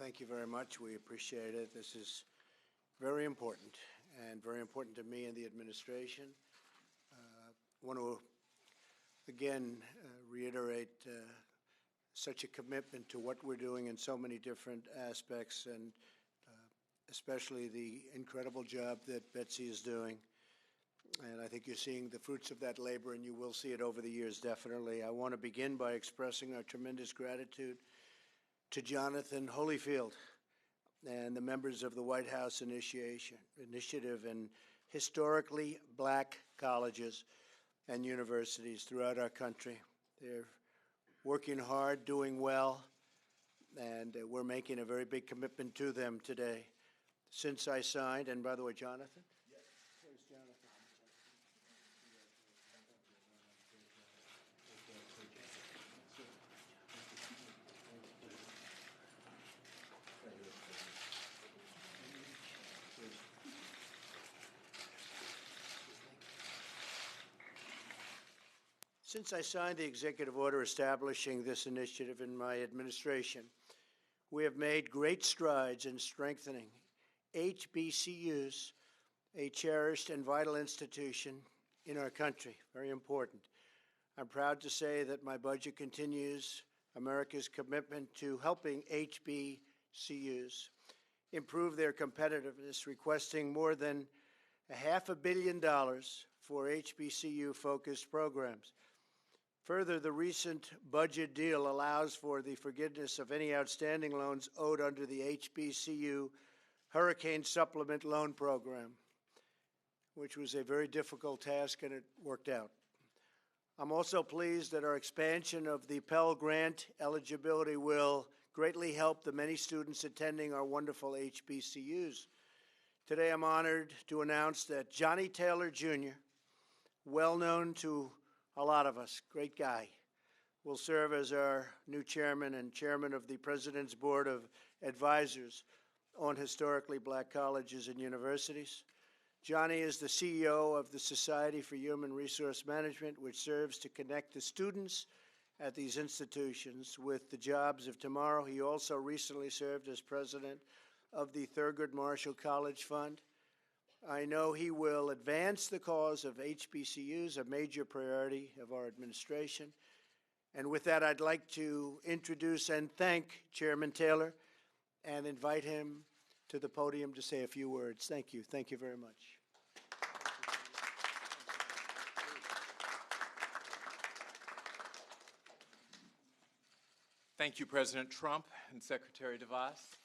thank you very much. We appreciate it. This is very important, and very important to me and the administration. I want to again reiterate such a commitment to what we're doing in so many different aspects, and especially the incredible job that Betsy is doing. And I think you're seeing the fruits of that labor, and you will see it over the years, definitely. I want to begin by expressing our tremendous gratitude to Jonathan Holyfield and the members of the White House Initiative and historically black colleges and universities throughout our country. They're working hard, doing well, and we're making a very big commitment to them today. Since I signed, and by the way, Jonathan? Yes. Where's Jonathan? Since I signed the executive order establishing this initiative in my administration, we have made great strides in strengthening HBCUs, a cherished and vital institution in our country. Very important. I'm proud to say that my budget continues America's commitment to helping HBCUs improve their competitiveness, requesting more than $500 million for HBCU-focused programs. Further, the recent budget deal allows for the forgiveness of any outstanding loans owed under the HBCU Hurricane Supplement Loan Program, which was a very difficult task, and it worked out. I'm also pleased that our expansion of the Pell Grant eligibility will greatly help the many students attending our wonderful HBCUs. Today, I'm honored to announce that Johnny Taylor, Jr., well known to a lot of us, great guy, will serve as our new chairman and chairman of the President's Board of Advisors on Historically Black Colleges and Universities. Johnny is the CEO of the Society for Human Resource Management, which serves to connect the students at these institutions with the jobs of tomorrow. He also recently served as president of the Thurgood Marshall College Fund. I know he will advance the cause of HBCUs, a major priority of our administration. And with that, I'd like to introduce and thank Chairman Taylor and invite him to the podium to say a few words. Thank you. Thank you very much. Thank you, President Trump and Secretary DeVos.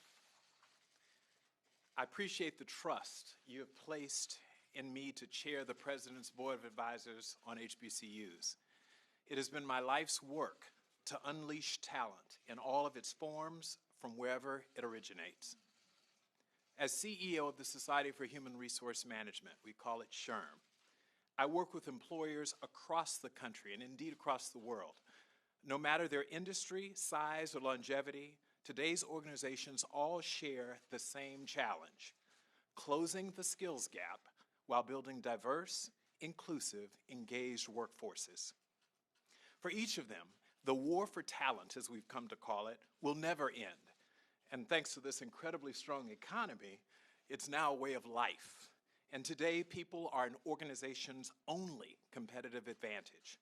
I appreciate the trust you have placed in me to chair the President's Board of Advisors on HBCUs. It has been my life's work to unleash talent in all of its forms from wherever it originates. As CEO of the Society for Human Resource Management, we call it SHRM, I work with employers across the country and indeed across the world. No matter their industry, size, or longevity, today's organizations all share the same challenge: closing the skills gap while building diverse, inclusive, engaged workforces. For each of them, the war for talent, as we've come to call it, will never end. And thanks to this incredibly strong economy, it's now a way of life. And today, people are an organization's only competitive advantage.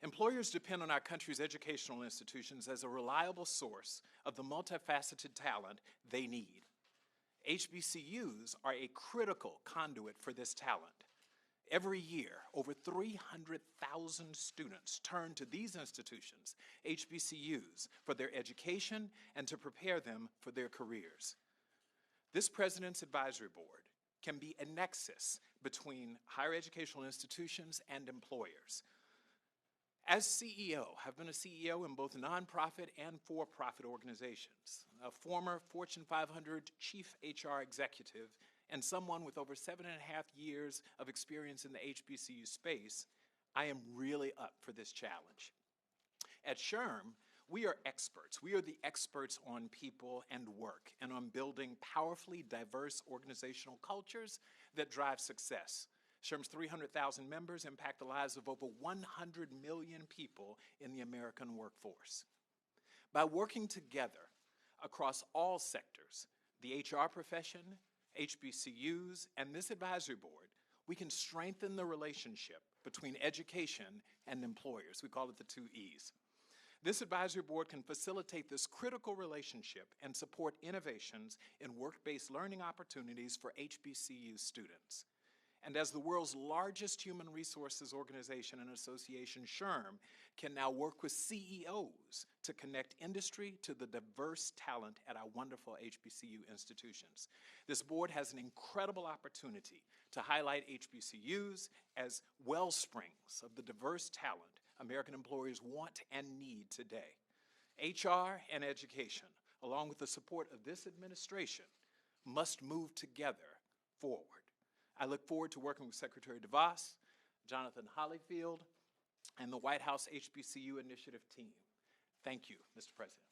Employers depend on our country's educational institutions as a reliable source of the multifaceted talent they need. HBCUs are a critical conduit for this talent. Every year, over 300,000 students turn to these institutions, HBCUs, for their education and to prepare them for their careers. This President's Advisory Board can be a nexus between higher educational institutions and employers. As CEO, I've been a CEO in both nonprofit and for-profit organizations, a former Fortune 500 chief HR executive, and someone with over 7.5 years of experience in the HBCU space. I am really up for this challenge. At SHRM, we are experts. We are the experts on people and work and on building powerfully diverse organizational cultures that drive success. SHRM's 300,000 members impact the lives of over 100 million people in the American workforce. By working together across all sectors, the HR profession, HBCUs, and this advisory board, we can strengthen the relationship between education and employers. We call it the 2 E's. This advisory board can facilitate this critical relationship and support innovations in work-based learning opportunities for HBCU students. And as the world's largest human resources organization and association, SHRM can now work with CEOs to connect industry to the diverse talent at our wonderful HBCU institutions. This board has an incredible opportunity to highlight HBCUs as wellsprings of the diverse talent American employers want and need today. HR and education, along with the support of this administration, must move together forward. I look forward to working with Secretary DeVos, Jonathan Hollyfield, and the White House HBCU Initiative team. Thank you, Mr. President.